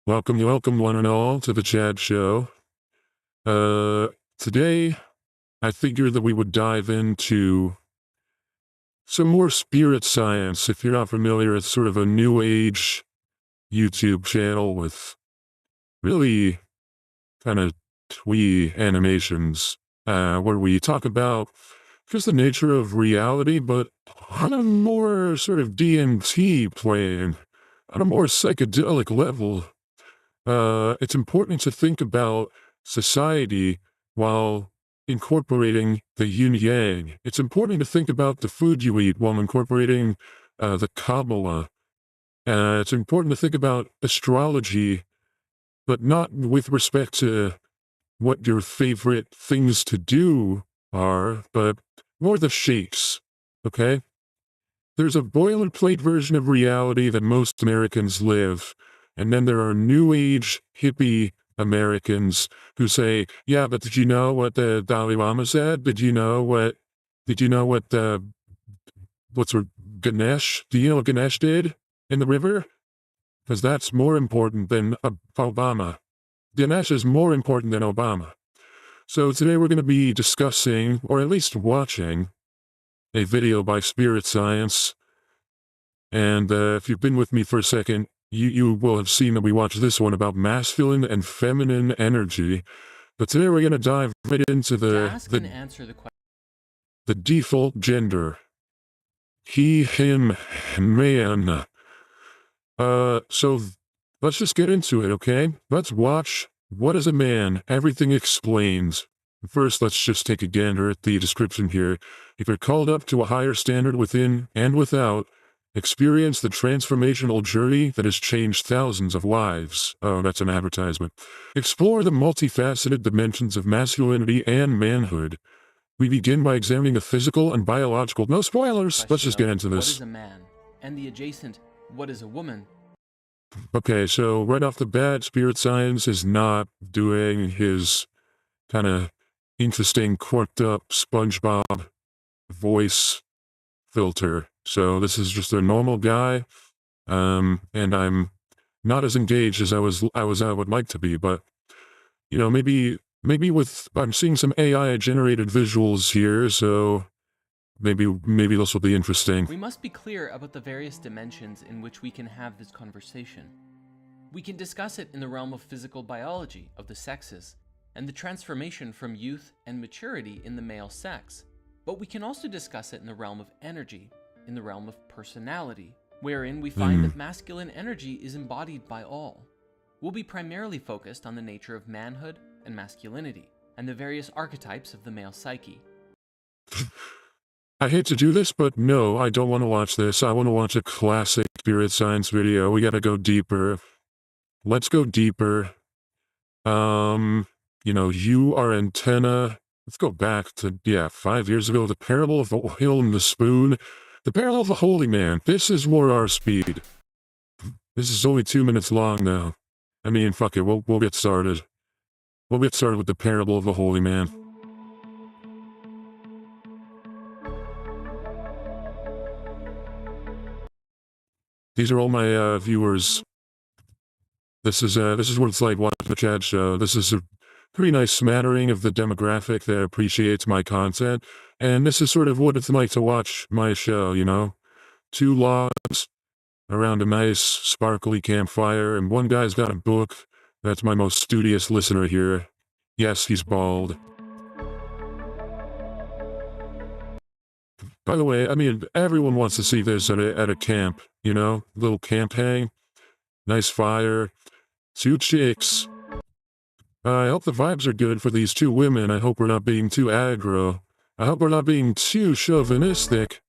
Welcome one and all to the Chad Show. Today I figured that we would dive into some more spirit science. If you're not familiar, it's sort of a new age YouTube channel with really kind of twee animations, where we talk about just the nature of reality, but on a more sort of DMT plane, on a more psychedelic level. It's important to think about society while incorporating the yin yang. It's important to think about the food you eat while incorporating the Kabbalah. It's important to think about astrology, but not with respect to what your favorite things to do are, but more the shapes, okay? There's a boilerplate version of reality that most Americans live, and then there are new age hippie Americans who say, yeah, but did you know what the Dalai Lama said? What's Ganesh? Do you know what Ganesh did in the river? Because that's more important than Obama. Ganesh is more important than Obama. So today we're going to be discussing, or at least watching, a video by Spirit Science. And if you've been with me for a second, you will have seen that we watched this one about masculine and feminine energy. But today we're going to dive right into the default gender. He, him, man. So let's just get into it, okay? Let's watch What is a Man? Everything Explains. First, let's just take a gander at the description here. If you're called up to a higher standard within and without, experience the transformational journey that has changed thousands of lives. Oh, that's an advertisement. Explore the multifaceted dimensions of masculinity and manhood. We begin by examining the physical and biological... No spoilers! Let's just get into this. What is a man? And the adjacent, what is a woman? Okay, so right off the bat, Spirit Science is not doing his kind of interesting, quirked up SpongeBob voice filter. So this is just a normal guy, and I'm not as engaged as I would like to be, but, you know, maybe I'm seeing some AI generated visuals here, so maybe this will be interesting. We must be clear about the various dimensions in which we can have this conversation. We can discuss it in the realm of physical biology of the sexes, and the transformation from youth and maturity in the male sex. But we can also discuss it in the realm of energy, in the realm of personality, wherein we find that masculine energy is embodied by all. We'll be primarily focused on the nature of manhood and masculinity, and the various archetypes of the male psyche. I hate to do this, but no, I don't want to watch this. I want to watch a classic Spirit Science video. We gotta go deeper. Let's go deeper. You know, you are antenna. Let's go back to, 5 years ago, the parable of the whale and the spoon. The parable of the holy man. This is more our speed. This is only 2 minutes long now. I mean, fuck it, we'll get started. We'll get started with the parable of the holy man. These are all my viewers. This is what it's like watching the Chad Show. This is a pretty nice smattering of the demographic that appreciates my content, and this is sort of what it's like to watch my show, you know? 2 logs around a nice, sparkly campfire, and one guy's got a book. That's my most studious listener here. Yes, he's bald. By the way, I mean, everyone wants to see this at a camp, you know? Little camp hang. Nice fire. 2 chicks. I hope the vibes are good for these 2 women. I hope we're not being too aggro. I hope we're not being too chauvinistic.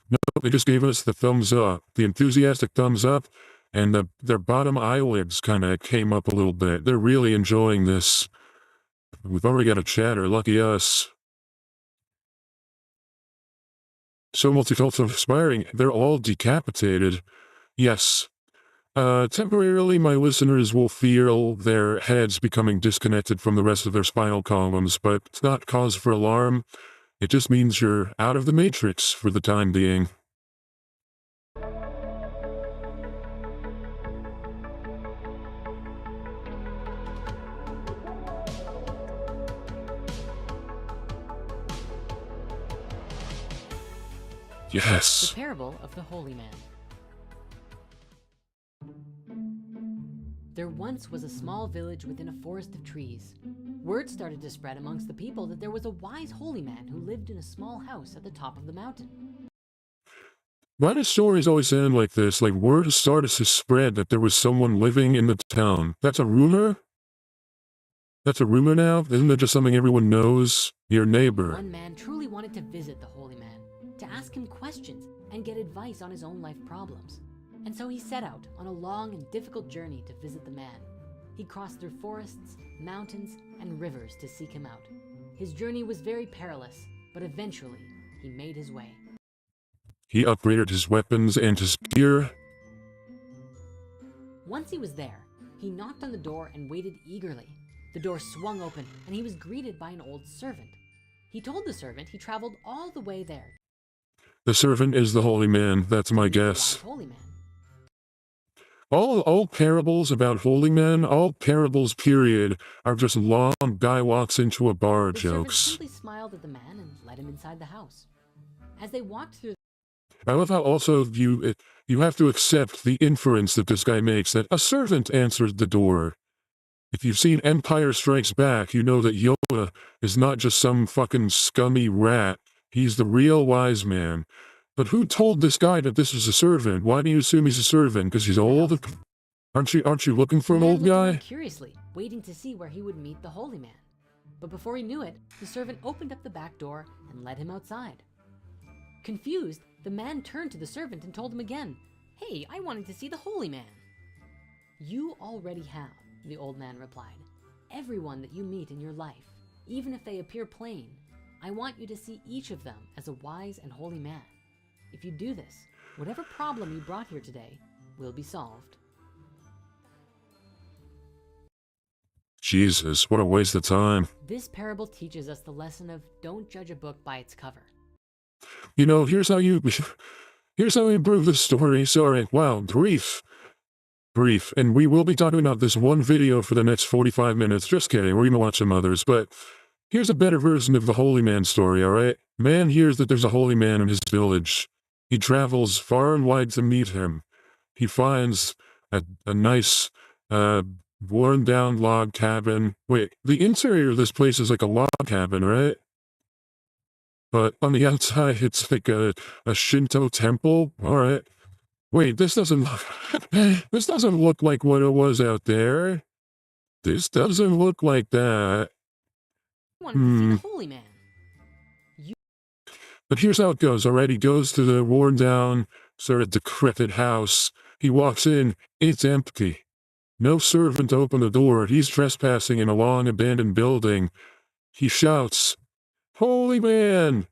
No, they just gave us the thumbs up. The enthusiastic thumbs up, and their bottom eyelids kind of came up a little bit. They're really enjoying this. We've already got a chatter, lucky us. So multicultural inspiring, they're all decapitated. Yes. Temporarily, my listeners will feel their heads becoming disconnected from the rest of their spinal columns, but it's not cause for alarm. It just means you're out of the matrix for the time being. The Yes. Parable of the Holy Man. There once was a small village within a forest of trees. Word started to spread amongst the people that there was a wise holy man who lived in a small house at the top of the mountain. Why do stories always end like this? Like word started to spread that there was someone living in the town. That's a rumor? That's a rumor now? Isn't that just something everyone knows? Your neighbor. One man truly wanted to visit the holy man, to ask him questions and get advice on his own life problems. And so he set out on a long and difficult journey to visit the man. He crossed through forests, mountains, and rivers to seek him out. His journey was very perilous, but eventually he made his way. He upgraded his weapons and his gear. Once he was there, he knocked on the door and waited eagerly. The door swung open and he was greeted by an old servant. He told the servant he traveled all the way there. The servant is the holy man, that's my guess. Holy man. All parables about holy men, all parables period, are just long guy walks into a bar The jokes. servant simply smiled at the man and led him inside the house. As they walked through, I love how also you have to accept the inference that this guy makes that a servant answered the door. If you've seen Empire Strikes Back, you know that Yoda is not just some fucking scummy rat. He's the real wise man. But who told this guy that this is a servant? Why do you assume he's a servant? Because he's old? Aren't you looking for an old guy? Curiously, waiting to see where he would meet the holy man. But before he knew it, the servant opened up the back door and led him outside. Confused, the man turned to the servant and told him again, "Hey, I wanted to see the holy man." "You already have," the old man replied. "Everyone that you meet in your life, even if they appear plain, I want you to see each of them as a wise and holy man. If you do this, whatever problem you brought here today will be solved." Jesus, what a waste of time. This parable teaches us the lesson of don't judge a book by its cover. You know, here's how you improve the story. Sorry, wow, brief. And we will be talking about this one video for the next 45 minutes. Just kidding, we're gonna watch some others, but here's a better version of the holy man story, alright? Man hears that there's a holy man in his village. He travels far and wide to meet him. He finds a nice, worn down log cabin. Wait, the interior of this place is like a log cabin, right? But on the outside, it's like a Shinto temple. Alright. Wait, this doesn't look like what it was out there. This doesn't look like that. I wanted to see the holy man. But here's how it goes, alright? He goes to the worn down, sort of decrepit house. He walks in, it's empty. No servant to open the door. He's trespassing in a long abandoned building. He shouts, "Holy man!"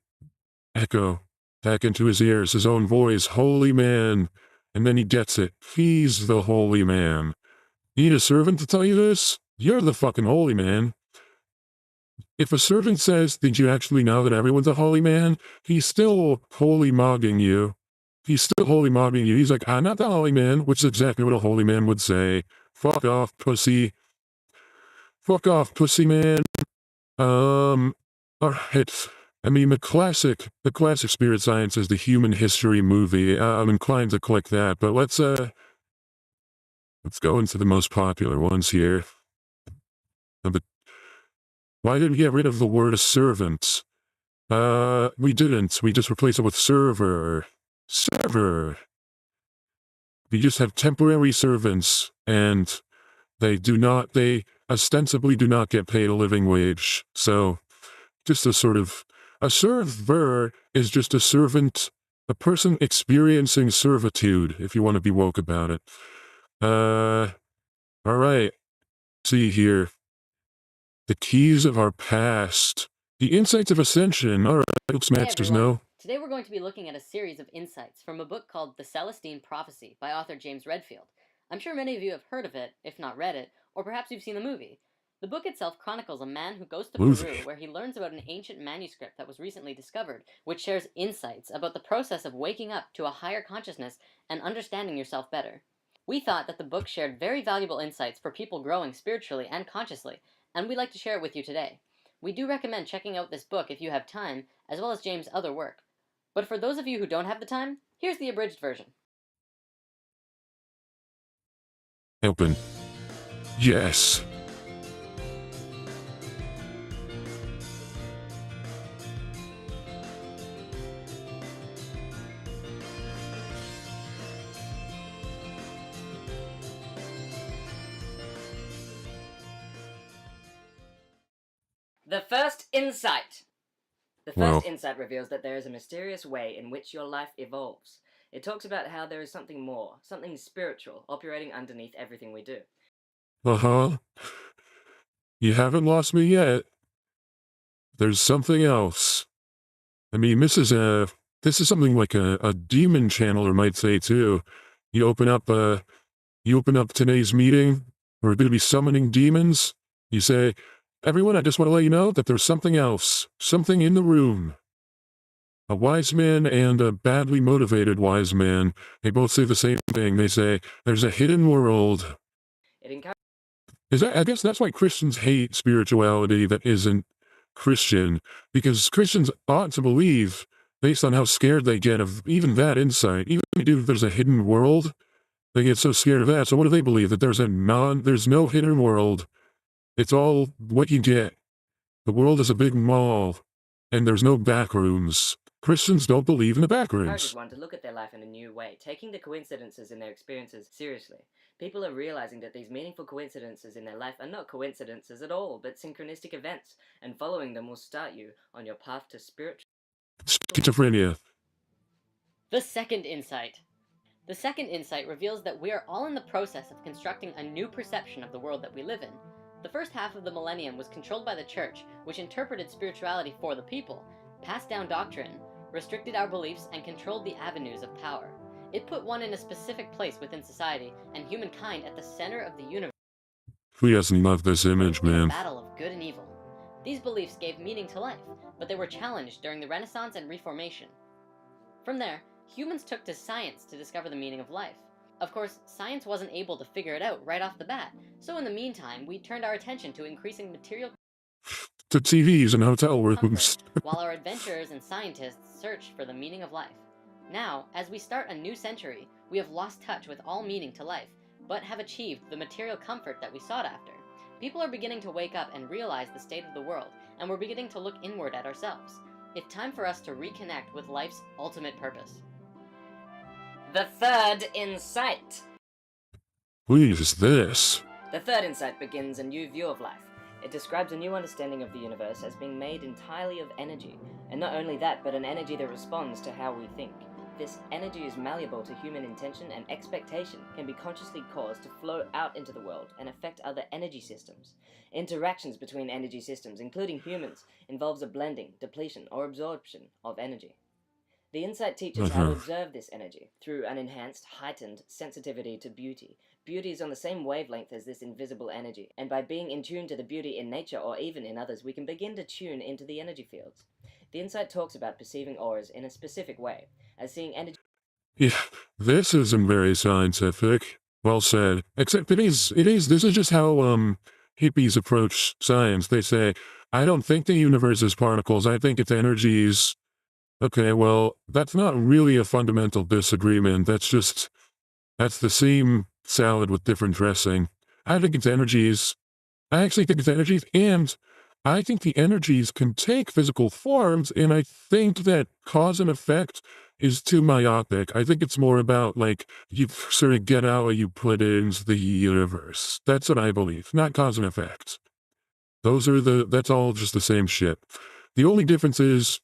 Echo back into his ears, his own voice, "Holy man!" And then he gets it. He's the holy man. Need a servant to tell you this? You're the fucking holy man. If a servant says, "Did you actually know that everyone's a holy man?" He's still holy mogging you. He's like, "I'm not the holy man," which is exactly what a holy man would say. Fuck off, pussy. Fuck off, pussy man. Alright. I mean, the classic Spirit Science is the human history movie. I'm inclined to click that, but let's go into the most popular ones here. Why did we get rid of the word servant? We didn't. We just replaced it with server. Server. We just have temporary servants, and they ostensibly do not get paid a living wage. So, just a server is just a servant, a person experiencing servitude, if you want to be woke about it. Alright. See here. The keys of our past. The insights of ascension. Alright, let's masters know. Today we're going to be looking at a series of insights from a book called The Celestine Prophecy by author James Redfield. I'm sure many of you have heard of it, if not read it, or perhaps you've seen the movie. The book itself chronicles a man who goes to Peru where he learns about an ancient manuscript that was recently discovered, which shares insights about the process of waking up to a higher consciousness and understanding yourself better. We thought that the book shared very valuable insights for people growing spiritually and consciously, and we'd like to share it with you today. We do recommend checking out this book if you have time, as well as James' other work. But for those of you who don't have the time, here's the abridged version. Open. Yes. The first insight. The Wow. first insight reveals that there is a mysterious way in which your life evolves. It talks about how there is something more, something spiritual, operating underneath everything we do. Uh-huh. You haven't lost me yet. There's something else. I mean, this is something like a demon channeler might say too. You open up today's meeting, we're going to be summoning demons. You say, everyone, I just want to let you know that there's something else, something in the room. A wise man and a badly motivated wise man, they both say the same thing. They say, there's a hidden world. It encourages I guess that's why Christians hate spirituality that isn't Christian, because Christians ought to believe, based on how scared they get of even that insight, even if there's a hidden world, they get so scared of that. So what do they believe? That there's no hidden world. It's all what you get. The world is a big mall, and there's no back rooms. Christians don't believe in the back rooms. one to look at their life in a new way, taking the coincidences in their experiences seriously. People are realizing that these meaningful coincidences in their life are not coincidences at all, but synchronistic events, and following them will start you on your path to spiritual. Schizophrenia. The second insight. The second insight reveals that we are all in the process of constructing a new perception of the world that we live in. The first half of the millennium was controlled by the church, which interpreted spirituality for the people, passed down doctrine, restricted our beliefs, and controlled the avenues of power. It put one in a specific place within society, and humankind at the center of the universe. Who doesn't love this image, In a man? battle of good and evil. These beliefs gave meaning to life, but they were challenged during the Renaissance and Reformation. From there, humans took to science to discover the meaning of life. Of course, science wasn't able to figure it out right off the bat, so in the meantime, we turned our attention to increasing material The TVs and hotel rooms. comfort, while our adventurers and scientists searched for the meaning of life. Now, as we start a new century, we have lost touch with all meaning to life, but have achieved the material comfort that we sought after. People are beginning to wake up and realize the state of the world, and we're beginning to look inward at ourselves. It's time for us to reconnect with life's ultimate purpose. The third insight. What is this? The third insight begins a new view of life. It describes a new understanding of the universe as being made entirely of energy, and not only that, but an energy that responds to how we think. This energy is malleable to human intention, and expectation can be consciously caused to flow out into the world and affect other energy systems. Interactions between energy systems, including humans, involves a blending, depletion, or absorption of energy. The insight teaches how to observe this energy through an enhanced, heightened sensitivity to beauty. Beauty is on the same wavelength as this invisible energy, and by being in tune to the beauty in nature or even in others, we can begin to tune into the energy fields. The insight talks about perceiving auras in a specific way, as seeing energy. Yeah, this isn't very scientific. Well said. Except this is just how, hippies approach science. They say, I don't think the universe is particles, I think it's energies. Okay, well, that's not really a fundamental disagreement. That's the same salad with different dressing. I think it's energies. I actually think it's energies, and I think the energies can take physical forms, and I think that cause and effect is too myopic. I think it's more about, like, you sort of get out what you put into the universe. That's what I believe, not cause and effect. That's all just the same shit. The only difference is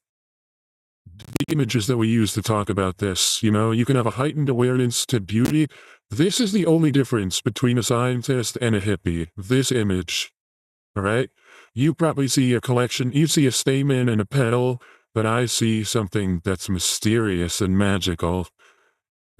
the images that we use to talk about this. You can have a heightened awareness to beauty. This is the only difference between a scientist and a hippie. This image. All right? You probably see a collection, you see a stamen and a petal, but I see something that's mysterious and magical.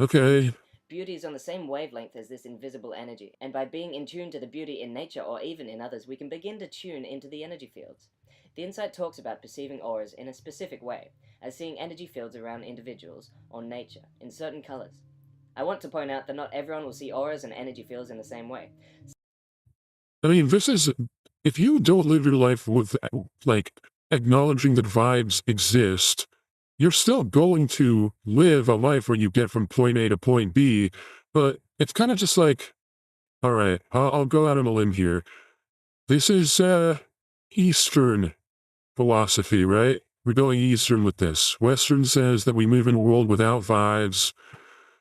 Okay. Beauty is on the same wavelength as this invisible energy, and by being in tune to the beauty in nature or even in others, we can begin to tune into the energy fields. The insight talks about perceiving auras in a specific way, as seeing energy fields around individuals or nature in certain colors. I want to point out that not everyone will see auras and energy fields in the same way. I mean, if you don't live your life with, like, acknowledging that vibes exist, you're still going to live a life where you get from point A to point B, but it's kind of just like, all right, I'll go out on a limb here. This is Eastern philosophy, right? We're going Eastern with this. Western says that we move in a world without vibes,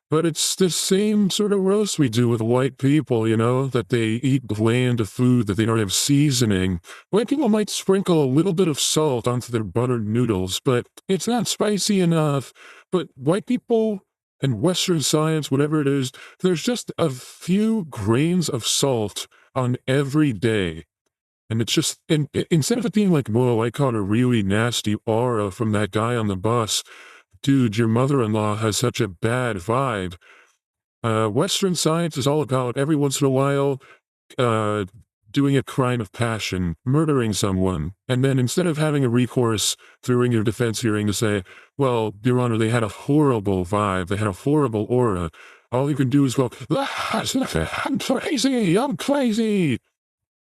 but it's the same sort of roast we do with white people, you know, that they eat bland food, that they don't have seasoning. White people might sprinkle a little bit of salt onto their buttered noodles, but it's not spicy enough. But white people and Western science, whatever it is, there's just a few grains of salt on every day. And it's just, and instead of it being like, whoa, I caught a really nasty aura from that guy on the bus, dude, your mother-in-law has such a bad vibe. Western science is all about every once in a while doing a crime of passion, murdering someone, and then instead of having a recourse during your defense hearing to say, well, Your Honor, they had a horrible vibe, they had a horrible aura, all you can do is go, I'm crazy,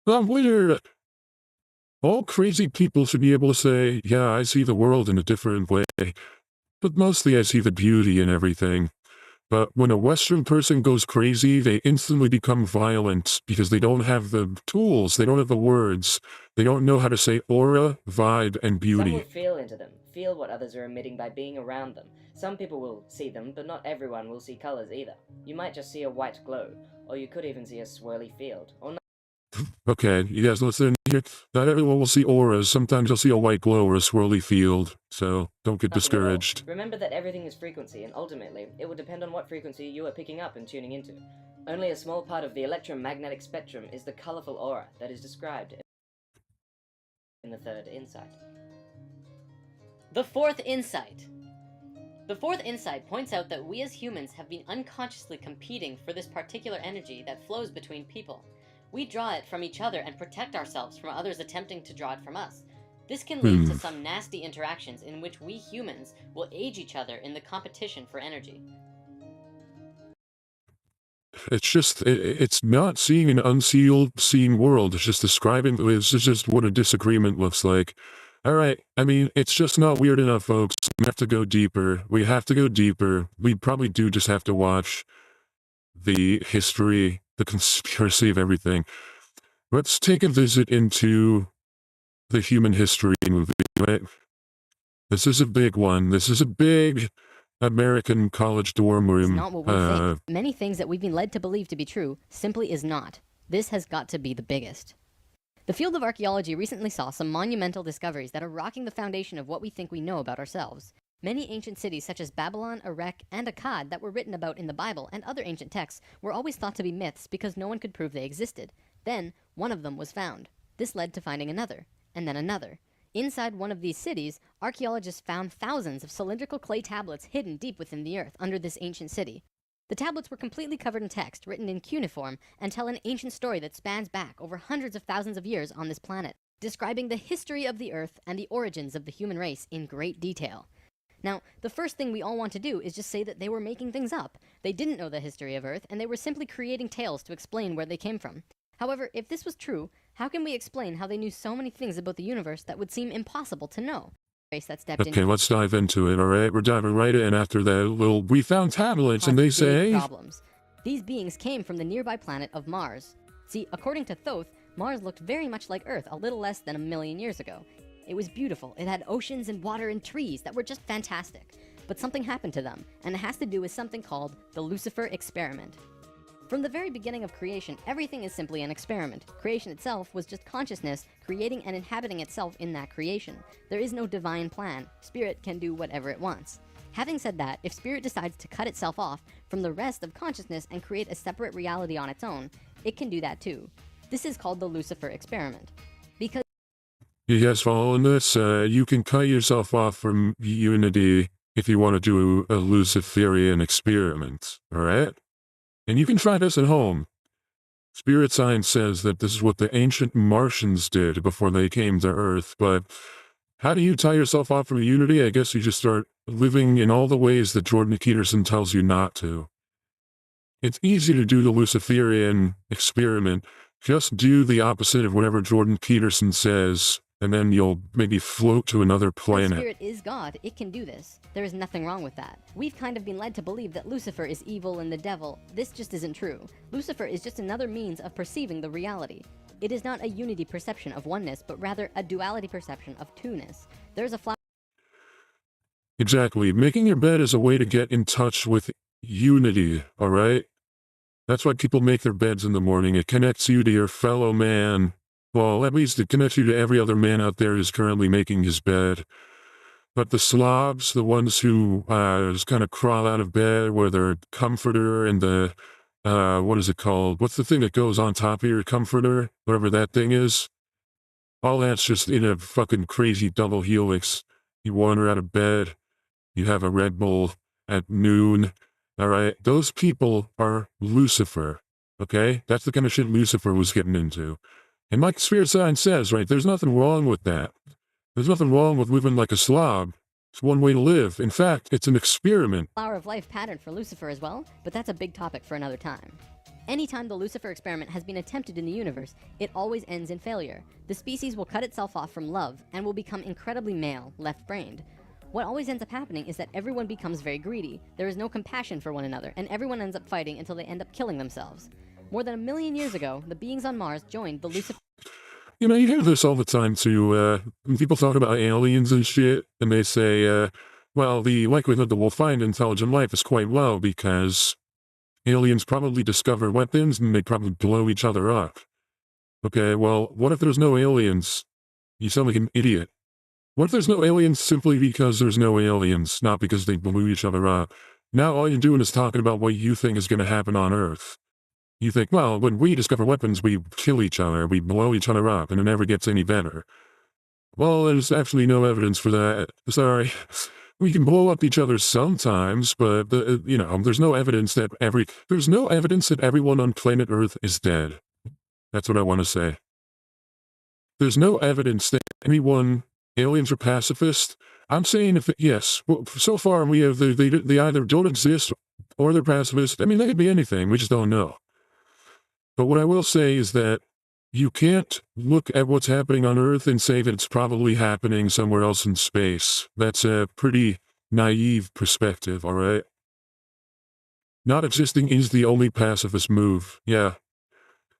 I'm weird. All crazy people should be able to say, yeah, I see the world in a different way. But mostly I see the beauty in everything. But when a Western person goes crazy, they instantly become violent because they don't have the tools, they don't have the words, they don't know how to say aura, vibe, and Some beauty. will feel into them, feel what others are emitting by being around them. Some people will see them, but not everyone will see colors either. You might just see a white glow, or you could even see a swirly field, or Okay, you guys listen here. Not everyone will see auras. Sometimes you'll see a white glow or a swirly field. So don't get nothing at all. discouraged. Remember that everything is frequency, and ultimately, it will depend on what frequency you are picking up and tuning into. Only a small part of the electromagnetic spectrum is the colorful aura that is described in the third insight. The fourth insight. The fourth insight points out that we as humans have been unconsciously competing for this particular energy that flows between people. We draw it from each other and protect ourselves from others attempting to draw it from us. This can lead to some nasty interactions in which we humans will age each other in the competition for energy. It's just, it's not seeing an unseen world. It's just describing, it's just what a disagreement looks like. All right, I mean, it's just not weird enough, folks. We have to go deeper. We have to go deeper. We probably do just have to watch the history, the conspiracy of everything. Let's take a visit into the human history movie, right? This is a big one. This is a big American college dorm room. It's not what we think. Many things that we've been led to believe to be true simply is not. This has got to be the biggest. The field of archaeology recently saw some monumental discoveries that are rocking the foundation of what we think we know about ourselves. Many ancient cities such as Babylon, Erech, and Akkad that were written about in the Bible and other ancient texts were always thought to be myths because no one could prove they existed. Then, one of them was found. This led to finding another, and then another. Inside one of these cities, archaeologists found thousands of cylindrical clay tablets hidden deep within the earth under this ancient city. The tablets were completely covered in text, written in cuneiform, and tell an ancient story that spans back over hundreds of thousands of years on this planet, describing the history of the earth and the origins of the human race in great detail. Now, the first thing we all want to do is just say that they were making things up. They didn't know the history of Earth, and they were simply creating tales to explain where they came from. However, if this was true, how can we explain how they knew so many things about the universe that would seem impossible to know? Okay, let's dive into it, alright? We're diving right in after that we found tablets, and they say... problems. These beings came from the nearby planet of Mars. See, according to Thoth, Mars looked very much like Earth a little less than 1 million years ago. It was beautiful. It had oceans and water and trees that were just fantastic. But something happened to them, and it has to do with something called the Lucifer experiment. From the very beginning of creation, everything is simply an experiment. Creation itself was just consciousness creating and inhabiting itself in that creation. There is no divine plan. Spirit can do whatever it wants. Having said that, if Spirit decides to cut itself off from the rest of consciousness and create a separate reality on its own, it can do that too. This is called the Lucifer experiment. Because You guys following this? You can cut yourself off from unity if you want to do a Luciferian experiment, alright? And you can try this at home. Spirit science says that this is what the ancient Martians did before they came to Earth, but how do you tie yourself off from unity? I guess you just start living in all the ways that Jordan Peterson tells you not to. It's easy to do the Luciferian experiment. Just do the opposite of whatever Jordan Peterson says, and then you'll maybe float to another The planet. spirit is God. It can do this. There is nothing wrong with that. We've kind of been led to believe that Lucifer is evil and the devil. This just isn't true. Lucifer is just another means of perceiving the reality. It is not a unity perception of oneness, but rather a duality perception of two-ness. There's a flower. Exactly. Making your bed is a way to get in touch with unity, alright? That's why people make their beds in the morning. It connects you to your fellow man. Well, at least it connects you to every other man out there who's currently making his bed. But the slobs, the ones who just kind of crawl out of bed with their comforter and the, what is it called? What's the thing that goes on top of your comforter? Whatever that thing is. All that's just in a fucking crazy double helix. You wander out of bed. You have a Red Bull at noon. Alright? Those people are Lucifer. Okay? That's the kind of shit Lucifer was getting into. And like Spirit Science says, right, there's nothing wrong with that. There's nothing wrong with living like a slob. It's one way to live. In fact, it's an experiment. Flower of life pattern for Lucifer as well, but that's a big topic for another time. Anytime the Lucifer experiment has been attempted in the universe, it always ends in failure. The species will cut itself off from love and will become incredibly male, left-brained. What always ends up happening is that everyone becomes very greedy, there is no compassion for one another, and everyone ends up fighting until they end up killing themselves. More than 1 million years ago, the beings on Mars joined the Lucifer. You know, you hear this all the time too, when people talk about aliens and shit, and they say, well, the likelihood that we'll find intelligent life is quite low because aliens probably discover weapons and they probably blow each other up. Okay, well, what if there's no aliens? You sound like an idiot. What if there's no aliens simply because there's no aliens, not because they blew each other up? Now all you're doing is talking about what you think is going to happen on Earth. You think, well, when we discover weapons, we kill each other, we blow each other up, and it never gets any better. Well, there's actually no evidence for that. Sorry. We can blow up each other sometimes, but, there's no evidence that everyone on planet Earth is dead. That's what I want to say. There's no evidence that aliens are pacifist. I'm saying yes. Well, so far we have, they either don't exist or they're pacifist. I mean, they could be anything. We just don't know. But what I will say is that you can't look at what's happening on Earth and say that it's probably happening somewhere else in space. That's a pretty naive perspective, alright? Not existing is the only pacifist move. Yeah,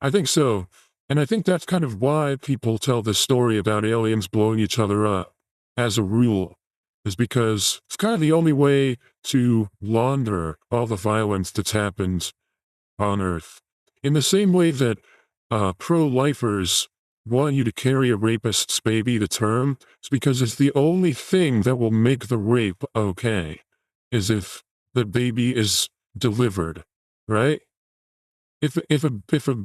I think so. And I think that's kind of why people tell this story about aliens blowing each other up, as a rule, is because it's kind of the only way to launder all the violence that's happened on Earth. In the same way that pro-lifers want you to carry a rapist's baby to term, it's because it's the only thing that will make the rape okay, is if the baby is delivered, right? If a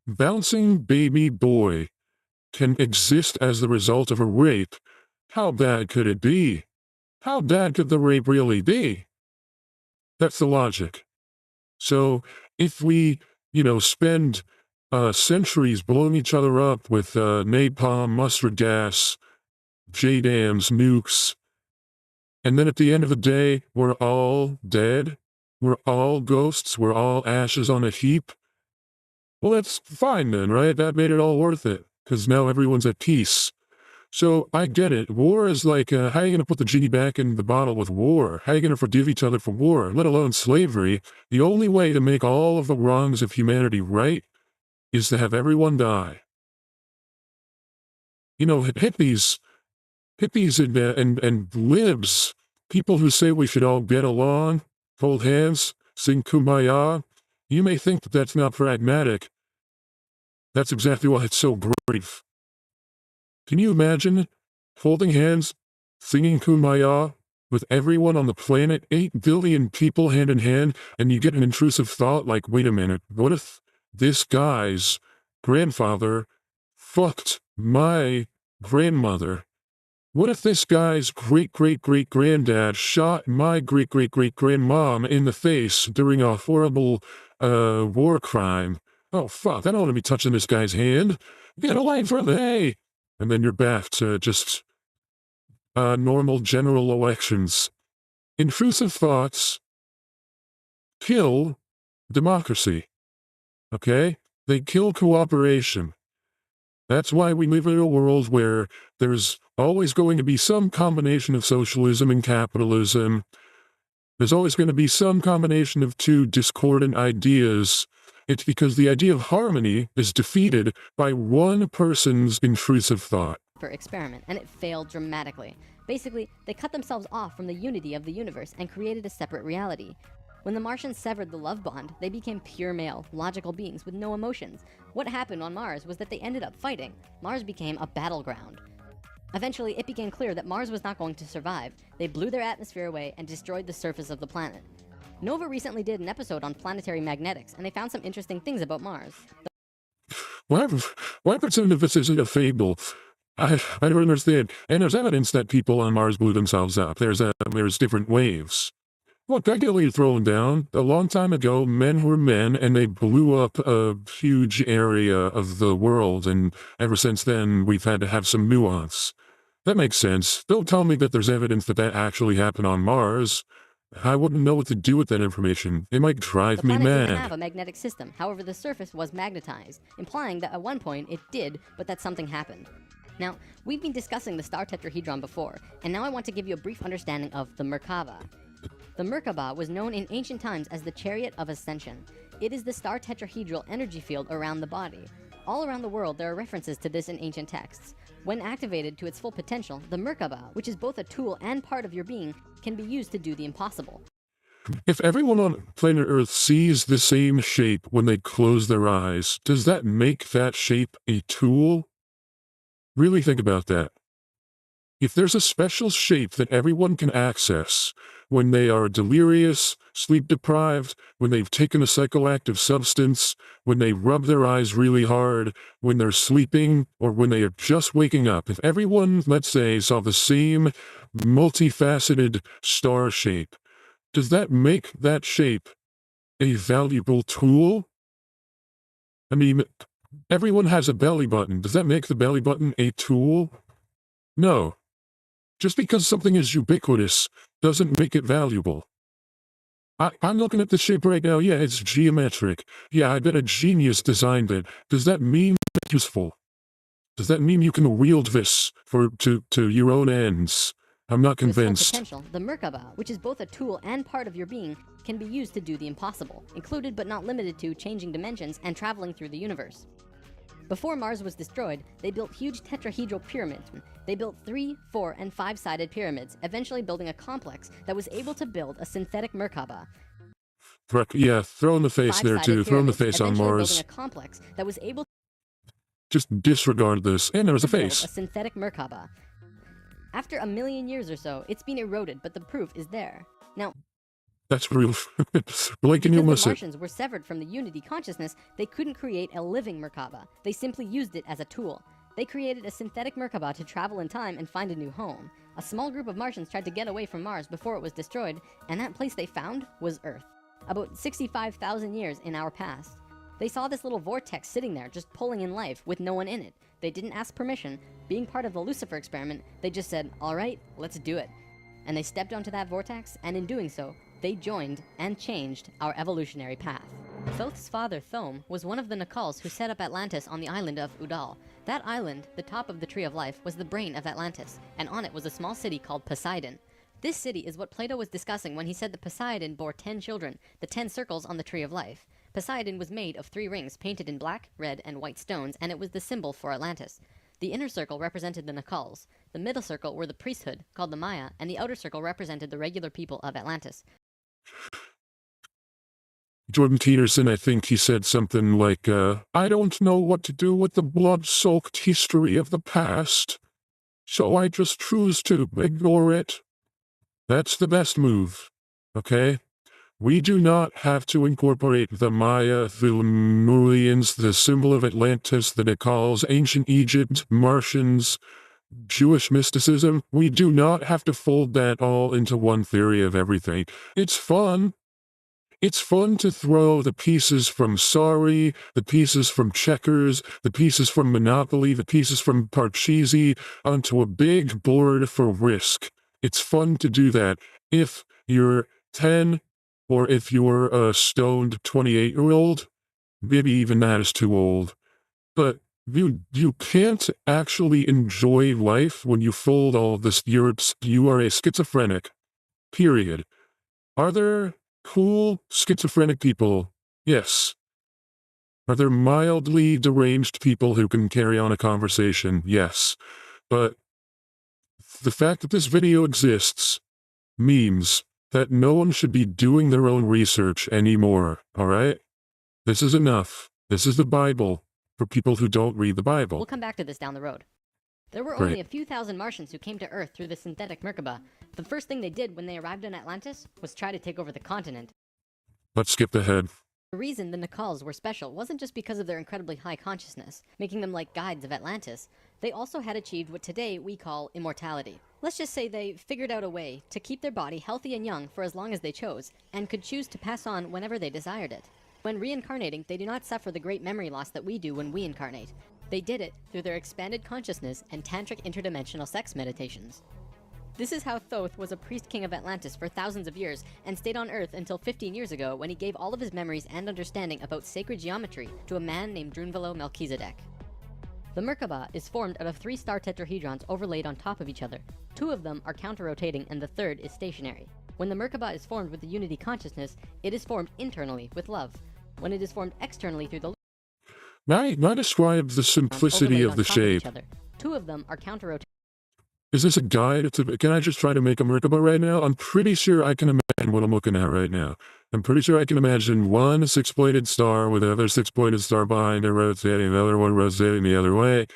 bouncing baby boy can exist as the result of a rape, how bad could it be? How bad could the rape really be? That's the logic. So, if we spend centuries blowing each other up with napalm, mustard gas, JDAMs, nukes, and then at the end of the day, we're all dead, we're all ghosts, we're all ashes on a heap, well, that's fine then, right? That made it all worth it, because now everyone's at peace. So, I get it. War is like, how are you going to put the genie back in the bottle with war? How are you going to forgive each other for war, let alone slavery? The only way to make all of the wrongs of humanity right is to have everyone die. Hippies and libs, people who say we should all get along, hold hands, sing kumbaya, you may think that that's not pragmatic. That's exactly why it's so brave. Can you imagine holding hands, singing kumbaya with everyone on the planet, 8 billion people hand in hand, and you get an intrusive thought like, wait a minute, what if this guy's grandfather fucked my grandmother? What if this guy's great-great-great-granddad shot my great-great-great-grandmom in the face during a horrible war crime? Oh, fuck, I don't want to be touching this guy's hand. Get away from me! And then you're back to just normal general elections. Intrusive thoughts kill democracy. Okay? They kill cooperation. That's why we live in a world where there's always going to be some combination of socialism and capitalism. There's always going to be some combination of two discordant ideas. It's because the idea of harmony is defeated by one person's intrusive thought. Experiment, and it failed dramatically. Basically, they cut themselves off from the unity of the universe and created a separate reality. When the Martians severed the love bond, they became pure male, logical beings with no emotions. What happened on Mars was that they ended up fighting. Mars became a battleground. Eventually, it became clear that Mars was not going to survive. They blew their atmosphere away and destroyed the surface of the planet. Nova recently did an episode on planetary magnetics, and they found some interesting things about Mars. Why percent of this isn't a fable? I don't understand. And there's evidence that people on Mars blew themselves up. There's different waves. Look, I get what you're throwing down. A long time ago, men were men, and they blew up a huge area of the world, and ever since then, we've had to have some nuance. That makes sense. Don't tell me that there's evidence that actually happened on Mars. I wouldn't know what to do with that information. It might drive me mad. The planet didn't mad. have a magnetic system. However, the surface was magnetized, implying that at one point it did, but that something happened. Now, we've been discussing the star tetrahedron before, and now I want to give you a brief understanding of the Merkaba. The Merkaba was known in ancient times as the Chariot of Ascension. It is the star tetrahedral energy field around the body. All around the world, there are references to this in ancient texts. When activated to its full potential, the Merkaba, which is both a tool and part of your being, can be used to do the impossible. If everyone on planet Earth sees the same shape when they close their eyes, does that make that shape a tool? Really think about that. If there's a special shape that everyone can access when they are delirious, sleep-deprived, when they've taken a psychoactive substance, when they rub their eyes really hard, when they're sleeping, or when they are just waking up, if everyone, let's say, saw the same multifaceted star shape, does that make that shape a valuable tool? I mean, everyone has a belly button. Does that make the belly button a tool? No. Just because something is ubiquitous doesn't make it valuable. I'm looking at the shape right now. Yeah, it's geometric. Yeah, I bet a genius designed it. Does that mean it's useful? Does that mean you can wield this to your own ends? I'm not convinced. Potential, the Merkaba, which is both a tool and part of your being, can be used to do the impossible, included but not limited to changing dimensions and traveling through the universe. Before Mars was destroyed, they built huge tetrahedral pyramids. They built 3, 4, and 5-sided pyramids, eventually building a complex that was able to build a synthetic Merkaba. Yeah, throw in the face there too. Throw in the face on Mars. Building a complex that was able just disregard this. And there was a face. A synthetic Merkaba. After 1 million years or so, it's been eroded, but the proof is there. Now, that's real. Like, can you miss the Martians were severed from the Unity consciousness, they couldn't create a living Merkaba. They simply used it as a tool. They created a synthetic Merkaba to travel in time and find a new home. A small group of Martians tried to get away from Mars before it was destroyed, and that place they found was Earth. About 65,000 years in our past. They saw this little vortex sitting there, just pulling in life, with no one in it. They didn't ask permission. Being part of the Lucifer experiment, they just said, alright, let's do it. And they stepped onto that vortex, and in doing so, they joined and changed our evolutionary path. Thoth's father, Thome, was one of the Nakals who set up Atlantis on the island of Udal. That island, the top of the Tree of Life, was the brain of Atlantis, and on it was a small city called Poseidon. This city is what Plato was discussing when he said that Poseidon bore 10 children, the 10 circles on the Tree of Life. Poseidon was made of 3 rings painted in black, red, and white stones, and it was the symbol for Atlantis. The inner circle represented the Nakals, the middle circle were the priesthood, called the Maya, and the outer circle represented the regular people of Atlantis. Jordan Peterson, I think he said something like, I don't know what to do with the blood-soaked history of the past, so I just choose to ignore it. That's the best move, okay? We do not have to incorporate the Maya, the Lemurians, the symbol of Atlantis, the Nakals, ancient Egypt, Martians, Jewish mysticism. We do not have to fold that all into one theory of everything. It's fun. It's fun to throw the pieces from Sorry, the pieces from Checkers, the pieces from Monopoly, the pieces from Parcheesi onto a big board for Risk. It's fun to do that if you're 10 or if you're a stoned 28-year-old. Maybe even that is too old. But You can't actually enjoy life when you fold all this. You are a schizophrenic. Period. Are there cool schizophrenic people? Yes. Are there mildly deranged people who can carry on a conversation? Yes. But the fact that this video exists means that no one should be doing their own research anymore, alright? This is enough. This is the Bible for people who don't read the Bible. We'll come back to this down the road. There were Great. only a few thousand Martians who came to Earth through the synthetic Merkaba. The first thing they did when they arrived in Atlantis was try to take over the continent. Let's skip ahead. The reason the Nakals were special wasn't just because of their incredibly high consciousness, making them like guides of Atlantis. They also had achieved what today we call immortality. Let's just say they figured out a way to keep their body healthy and young for as long as they chose, and could choose to pass on whenever they desired it. When reincarnating, they do not suffer the great memory loss that we do when we incarnate. They did it through their expanded consciousness and tantric interdimensional sex meditations. This is how Thoth was a priest king of Atlantis for thousands of years and stayed on Earth until 15 years ago when he gave all of his memories and understanding about sacred geometry to a man named Drunvalo Melchizedek. The Merkaba is formed out of 3 star tetrahedrons overlaid on top of each other. 2 of them are counter-rotating and the third is stationary. When the Merkaba is formed with the unity consciousness, it is formed internally with love. When it is formed externally through the Now describe the simplicity of the shape. 2 of them are counter-rotating. Is this a guide? Can I just try to make a Merkaba right now? I'm pretty sure I can imagine what I'm looking at right now. I'm pretty sure I can imagine one 6-pointed star with another 6-pointed star behind it rotating, another one rotating the other way.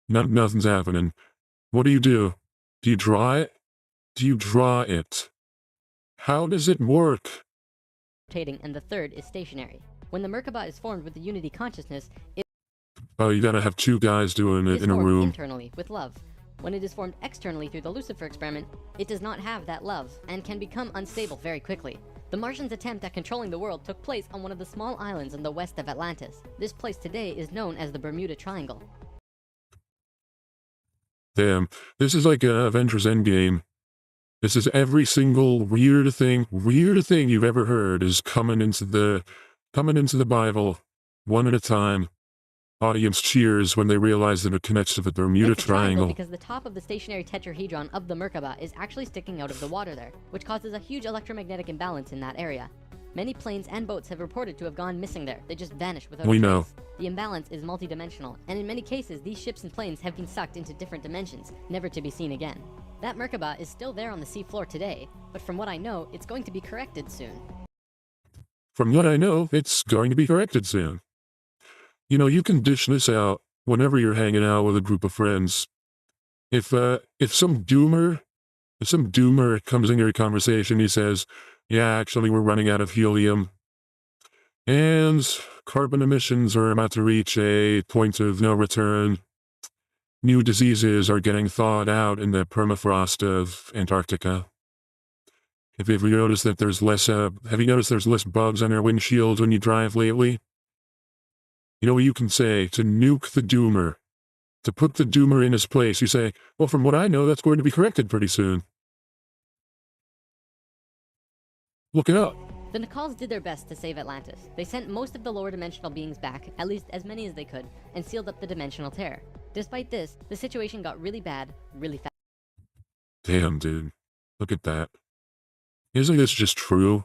Nothing's happening. What do? Do you draw it? Do you draw it? How does it work? Rotating and the third is stationary. When the Merkaba is formed with the unity consciousness, it Oh, you gotta have 2 guys doing it is in a formed room. internally with love. When it is formed externally through the Lucifer experiment, it does not have that love and can become unstable very quickly. The Martians' attempt at controlling the world took place on one of the small islands in the west of Atlantis. This place today is known as the Bermuda Triangle. Damn, this is like Avengers Endgame. This is every single weird thing you've ever heard is coming into the Bible, one at a time. Audience cheers when they realize that it connects to the Bermuda It's a triangle Triangle. because the top of the stationary tetrahedron of the Merkaba is actually sticking out of the water there, which causes a huge electromagnetic imbalance in that area. Many planes and boats have reported to have gone missing there. They just vanish without a We trace. know. The imbalance is multidimensional, and in many cases, these ships and planes have been sucked into different dimensions, never to be seen again. That Merkaba is still there on the seafloor today, but from what I know, it's going to be corrected soon. From what I know, it's going to be corrected soon. You know, you can dish this out whenever you're hanging out with a group of friends. If some doomer comes in your conversation, he says, yeah, actually we're running out of helium. And carbon emissions are about to reach a point of no return. New diseases are getting thawed out in the permafrost of Antarctica. Have you noticed that there's less bugs on your windshield when you drive lately? You know what you can say to nuke the doomer? To put the doomer in his place, you say, well, from what I know, that's going to be corrected pretty soon. Look it up. The Nakals did their best to save Atlantis. They sent most of the lower dimensional beings back, at least as many as they could, and sealed up the dimensional tear. Despite this, the situation got really bad, really fast. Damn, dude. Look at that. Isn't this just true?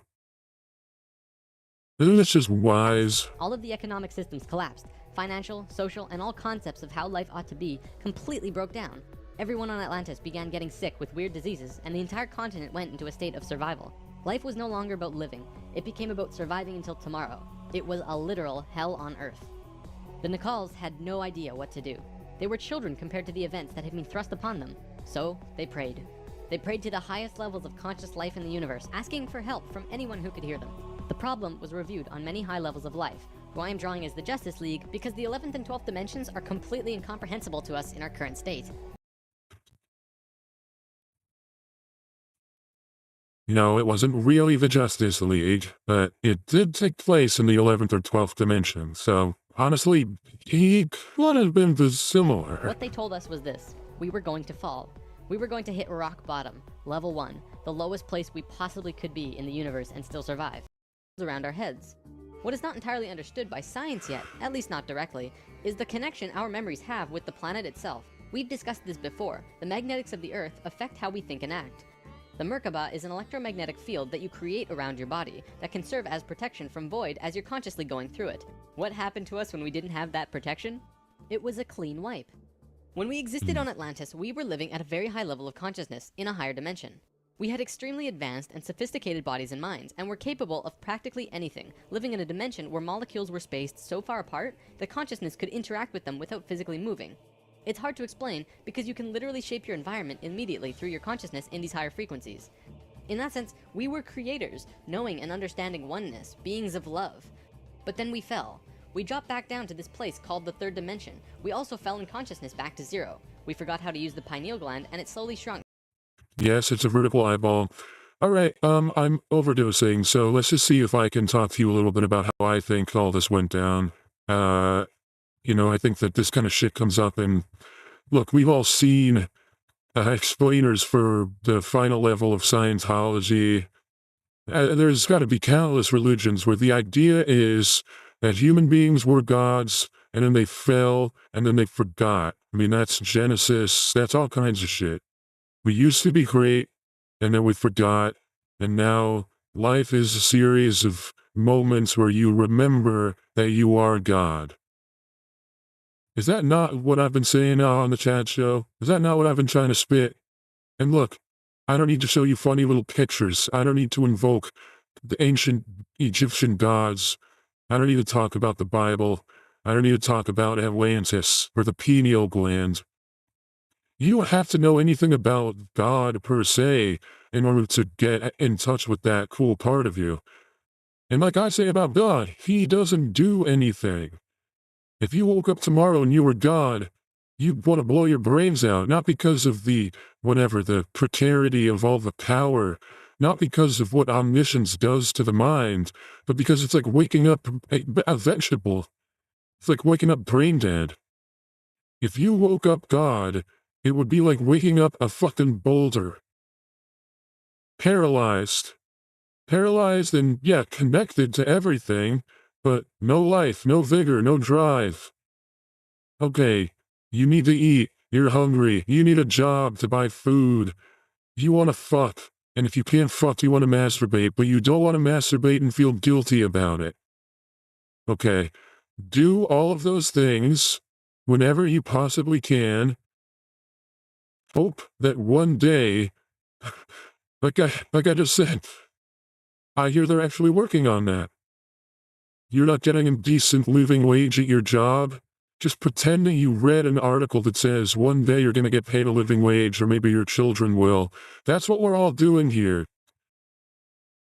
Isn't this just wise? All of the economic systems collapsed. Financial, social, and all concepts of how life ought to be completely broke down. Everyone on Atlantis began getting sick with weird diseases, and the entire continent went into a state of survival. Life was no longer about living. It became about surviving until tomorrow. It was a literal hell on Earth. The Nakals had no idea what to do. They were children compared to the events that had been thrust upon them. So, they prayed. They prayed to the highest levels of conscious life in the universe, asking for help from anyone who could hear them. The problem was reviewed on many high levels of life, who I am drawing as the Justice League because the 11th and 12th dimensions are completely incomprehensible to us in our current state. You know, it wasn't really the Justice League, but it did take place in the 11th or 12th dimension, so honestly, he could have been similar. What they told us was this: we were going to fall. We were going to hit rock bottom, level 1, the lowest place we possibly could be in the universe and still survive. Around our heads. What is not entirely understood by science yet, at least not directly, is the connection our memories have with the planet itself. We've discussed this before. The magnetics of the Earth affect how we think and act. The Merkaba is an electromagnetic field that you create around your body that can serve as protection from void as you're consciously going through it. What happened to us when we didn't have that protection? It was a clean wipe. When we existed on Atlantis, we were living at a very high level of consciousness in a higher dimension. We had extremely advanced and sophisticated bodies and minds, and were capable of practically anything, living in a dimension where molecules were spaced so far apart that consciousness could interact with them without physically moving. It's hard to explain because you can literally shape your environment immediately through your consciousness in these higher frequencies. In that sense, we were creators, knowing and understanding oneness, beings of love. But then we fell. We dropped back down to this place called the third dimension. We also fell in consciousness back to zero. We forgot how to use the pineal gland, and it slowly shrunk. Yes, it's a vertical eyeball. All right, I'm overdosing, so let's just see if I can talk to you a little bit about how I think all this went down. I think that this kind of shit comes up, and look, we've all seen explainers for the final level of Scientology. There's got to be countless religions where the idea is that human beings were gods, and then they fell, and then they forgot. I mean, that's Genesis, that's all kinds of shit. We used to be great, and then we forgot, and now life is a series of moments where you remember that you are God. Is that not what I've been saying now on the chat show? Is that not what I've been trying to spit? And look, I don't need to show you funny little pictures. I don't need to invoke the ancient Egyptian gods. I don't need to talk about the Bible. I don't need to talk about Atlantis or the pineal gland. You don't have to know anything about God per se in order to get in touch with that cool part of you. And like I say about God, he doesn't do anything. If you woke up tomorrow and you were God, you'd want to blow your brains out, not because of the precarity of all the power, not because of what omniscience does to the mind, but because it's like waking up a vegetable. It's like waking up brain dead. If you woke up God, it would be like waking up a fucking boulder. Paralyzed. Paralyzed and, yeah, connected to everything, but no life, no vigor, no drive. Okay, you need to eat, you're hungry, you need a job to buy food, you want to fuck, and if you can't fuck, you want to masturbate, but you don't want to masturbate and feel guilty about it. Okay, do all of those things whenever you possibly can. Hope that one day, like I just said, I hear they're actually working on that. You're not getting a decent living wage at your job. Just pretending you read an article that says one day you're going to get paid a living wage, or maybe your children will. That's what we're all doing here.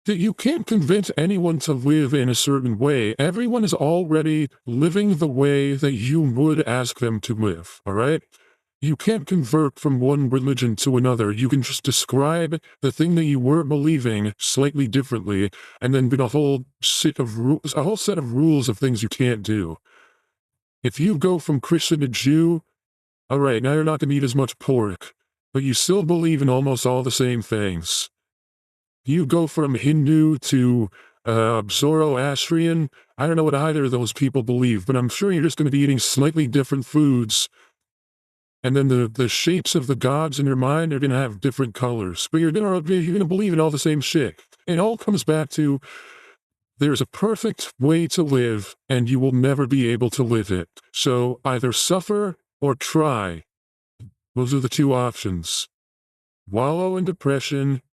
That you can't convince anyone to live in a certain way. Everyone is already living the way that you would ask them to live, all right? You can't convert from one religion to another. You can just describe the thing that you were believing slightly differently, and then get a whole set of rules of things you can't do. If you go from Christian to Jew, all right, now you're not going to eat as much pork, but you still believe in almost all the same things. You go from Hindu to Zoroastrian, I don't know what either of those people believe, but I'm sure you're just going to be eating slightly different foods. And then the shapes of the gods in your mind are going to have different colors, but you're going to believe in all the same shit. It all comes back to, there's a perfect way to live, and you will never be able to live it. So either suffer or try. Those are the two options. Wallow in depression,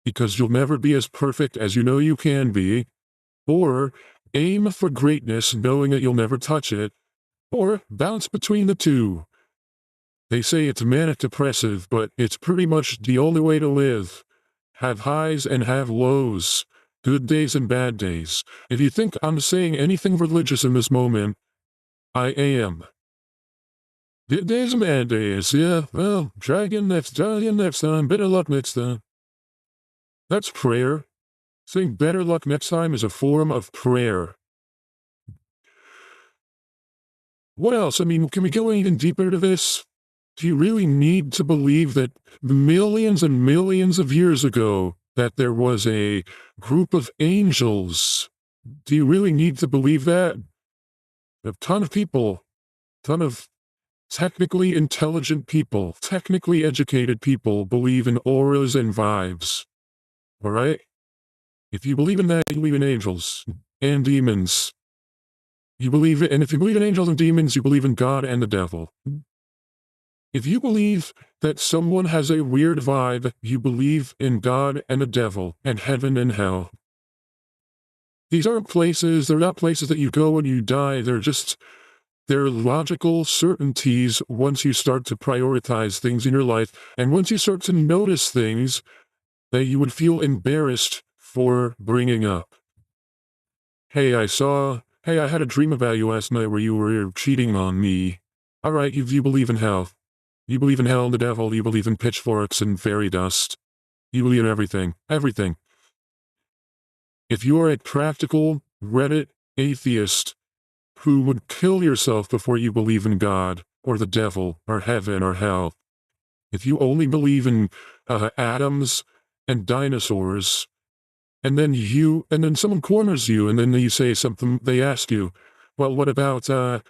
because you'll never be as perfect as you know you can be, or aim for greatness knowing that you'll never touch it, or bounce between the two. They say it's manic depressive, but it's pretty much the only way to live. Have highs and have lows. Good days and bad days. If you think I'm saying anything religious in this moment, I am. Good days and bad days, yeah. Well, try again next time. Better luck next time. That's prayer. Saying better luck next time is a form of prayer. What else? I mean, can we go even deeper to this? Do you really need to believe that millions and millions of years ago that there was a group of angels Do you really need to believe that? A ton of people, ton of technically intelligent people, technically educated people believe in auras and vibes. Alright? If you believe in that, you believe in angels and demons. You believe it, and if you believe in angels and demons, you believe in God and the devil. If you believe that someone has a weird vibe, you believe in God and the devil, and heaven and hell. These aren't places, they're not places that you go when you die, they're logical certainties once you start to prioritize things in your life, and once you start to notice things that you would feel embarrassed for bringing up. Hey, I had a dream about you last night where you were cheating on me. Alright, you believe in hell. You believe in hell and the devil, you believe in pitchforks and fairy dust. You believe in everything. Everything. If you are a practical Reddit atheist who would kill yourself before you believe in God, or the devil, or heaven, or hell, if you only believe in atoms and dinosaurs, and then someone corners you, and then you say something, they ask you, well, what about the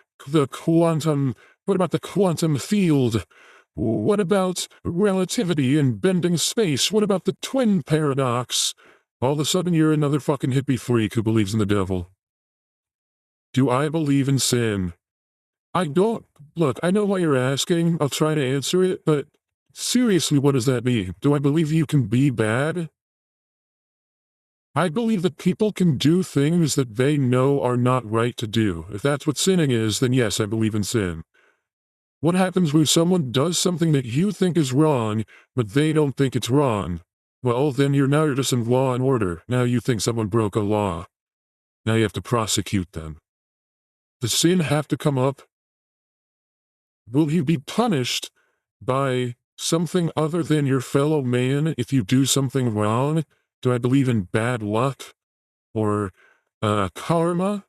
quantum field? What about relativity and bending space? What about the twin paradox? All of a sudden you're another fucking hippie freak who believes in the devil. Do I believe in sin? I don't. Look, I know what you're asking. I'll try to answer it, but seriously, what does that mean? Do I believe you can be bad? I believe that people can do things that they know are not right to do. If that's what sinning is, then yes, I believe in sin. What happens when someone does something that you think is wrong, but they don't think it's wrong? Well, then you're just in law and order. Now you think someone broke a law. Now you have to prosecute them. Does sin have to come up? Will you be punished by something other than your fellow man if you do something wrong? Do I believe in bad luck? Or karma?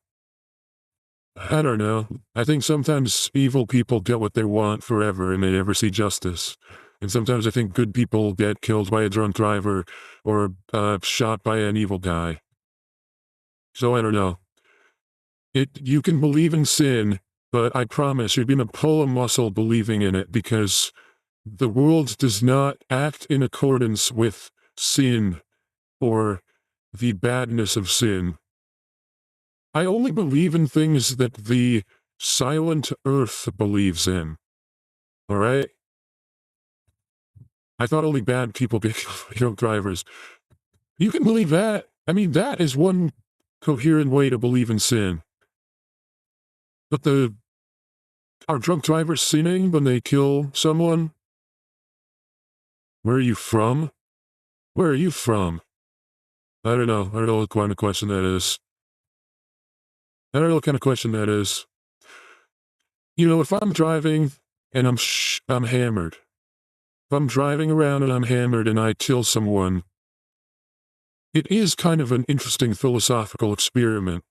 I don't know. I think sometimes evil people get what they want forever and they never see justice. And sometimes I think good people get killed by a drunk driver or shot by an evil guy. So I don't know. You can believe in sin, but I promise you're gonna pull a muscle believing in it because the world does not act in accordance with sin or the badness of sin. I only believe in things that the silent earth believes in. Alright? I thought only bad people get killed by drunk drivers. You can believe that. I mean, that is one coherent way to believe in sin. But are drunk drivers sinning when they kill someone? Where are you from? Where are you from? I don't know. I don't know what kind of question that is. I don't know what kind of question that is. You know, if I'm driving and I'm hammered. If I'm driving around and I'm hammered and I kill someone, it is kind of an interesting philosophical experiment,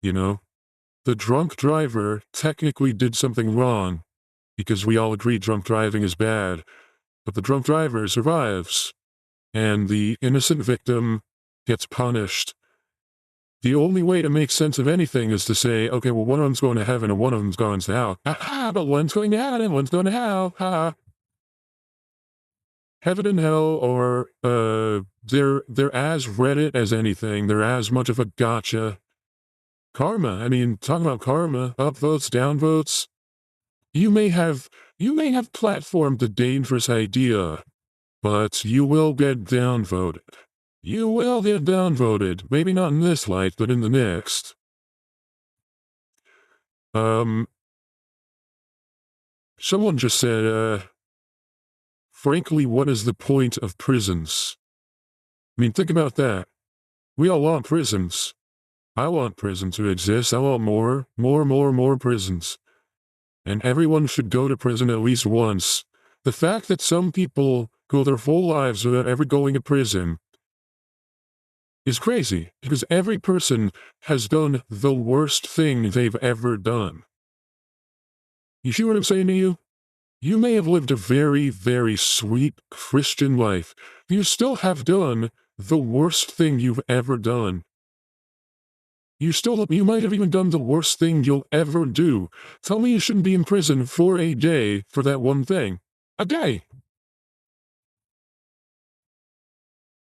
you know? The drunk driver technically did something wrong, because we all agree drunk driving is bad, but the drunk driver survives, and the innocent victim gets punished. The only way to make sense of anything is to say, okay, well, one of them's going to heaven and one of them's going to hell. But one's going to heaven and one's going to hell. Ha. Heaven and hell are, they're as Reddit as anything. They're as much of a gotcha. Karma, I mean, talking about karma, upvotes, downvotes. You may have platformed a dangerous idea, but you will get downvoted. You will get downvoted. Maybe not in this life, but in the next. Someone just said, frankly, what is the point of prisons? I mean, think about that. We all want prisons. I want prison to exist. I want more prisons. And everyone should go to prison at least once. The fact that some people go their whole lives without ever going to prison is crazy, because every person has done the worst thing they've ever done. You see what I'm saying to you? You may have lived a very, very sweet Christian life. You still have done the worst thing you've ever done. You might have even done the worst thing you'll ever do. Tell me you shouldn't be in prison for a day for that one thing. A day!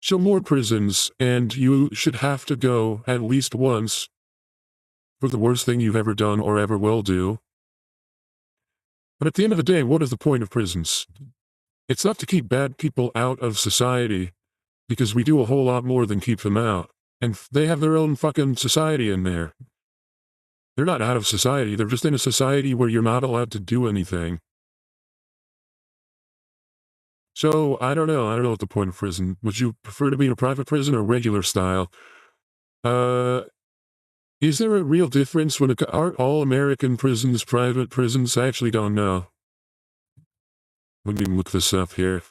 So more prisons, and you should have to go at least once for the worst thing you've ever done or ever will do. But at the end of the day, what is the point of prisons? It's not to keep bad people out of society, because we do a whole lot more than keep them out. And they have their own fucking society in there. They're not out of society, they're just in a society where you're not allowed to do anything. So, I don't know what the point of prison. Would you prefer to be in a private prison or regular style? Is there a real difference when aren't all American prisons private prisons? I actually don't know. Let me look this up here.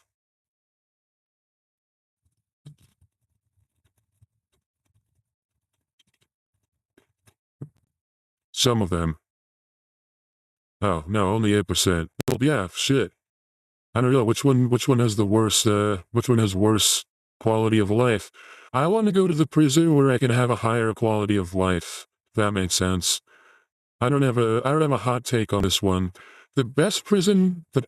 Some of them. Oh, no, only 8%. Well, yeah, shit. I don't know, which one has the worst, which one has worse quality of life? I want to go to the prison where I can have a higher quality of life. If that makes sense. I don't have a hot take on this one. The best prison the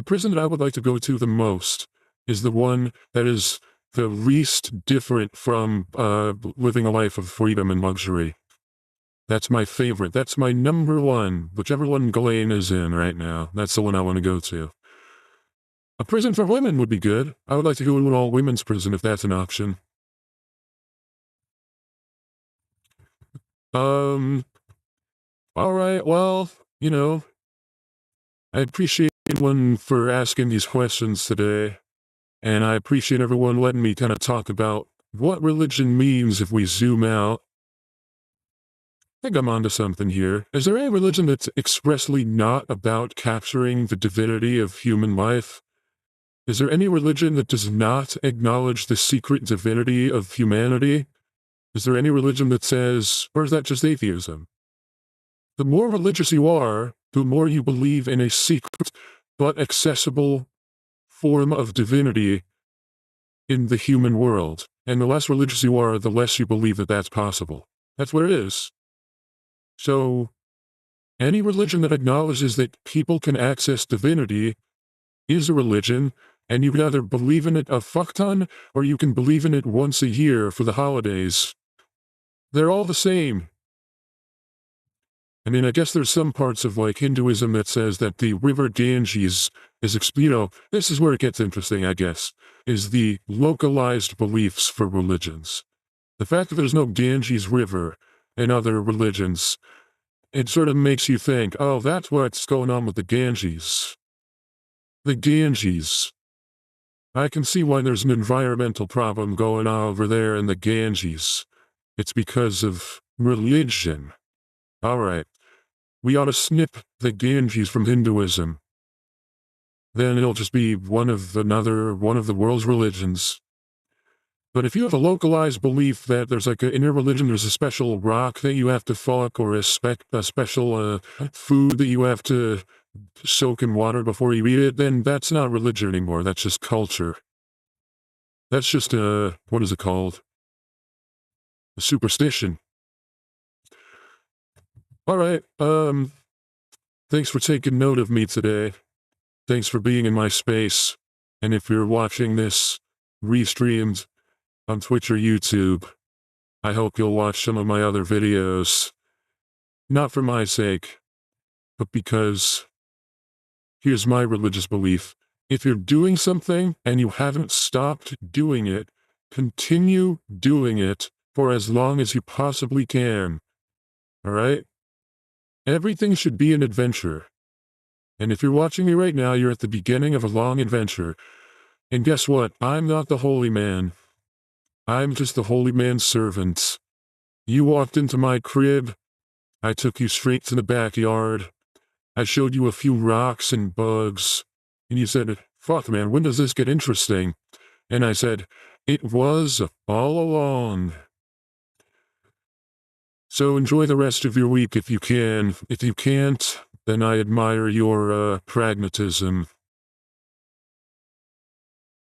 prison that I would like to go to the most is the one that is the least different from, living a life of freedom and luxury. That's my favorite. That's my number one. Whichever one Ghislaine is in right now. That's the one I want to go to. A prison for women would be good. I would like to go to an all-women's prison if that's an option. Alright, well, I appreciate everyone for asking these questions today. And I appreciate everyone letting me kind of talk about what religion means if we zoom out. I think I'm onto something here. Is there any religion that's expressly not about capturing the divinity of human life? Is there any religion that does not acknowledge the secret divinity of humanity? Is there any religion that says, or is that just atheism? The more religious you are, the more you believe in a secret but accessible form of divinity in the human world. And the less religious you are, the less you believe that that's possible. That's what it is. So, any religion that acknowledges that people can access divinity is a religion, and you can either believe in it a fuck ton, or you can believe in it once a year for the holidays. They're all the same. I mean, I guess there's some parts of, Hinduism that says that the river Ganges is, this is where it gets interesting, I guess, is the localized beliefs for religions. The fact that there's no Ganges River in other religions, it sort of makes you think, oh, that's what's going on with the Ganges. The Ganges. I can see why there's an environmental problem going on over there in the Ganges. It's because of religion. Alright. We ought to snip the Ganges from Hinduism. Then it'll just be one of the world's religions. But if you have a localized belief that there's in your religion there's a special rock that you have to fuck, or a special food that you have to soak in water before you eat it, then that's not religion anymore, that's just culture. That's just what is it called? A superstition. Alright, thanks for taking note of me today. Thanks for being in my space. And if you're watching this restreamed on Twitch or YouTube, I hope you'll watch some of my other videos. Not for my sake, but because here's my religious belief. If you're doing something and you haven't stopped doing it, continue doing it for as long as you possibly can. Alright? Everything should be an adventure. And if you're watching me right now, you're at the beginning of a long adventure. And guess what? I'm not the holy man. I'm just the holy man's servant. You walked into my crib. I took you straight to the backyard. I showed you a few rocks and bugs. And you said, fuck man, when does this get interesting? And I said, it was all along. So enjoy the rest of your week if you can. If you can't, then I admire your pragmatism.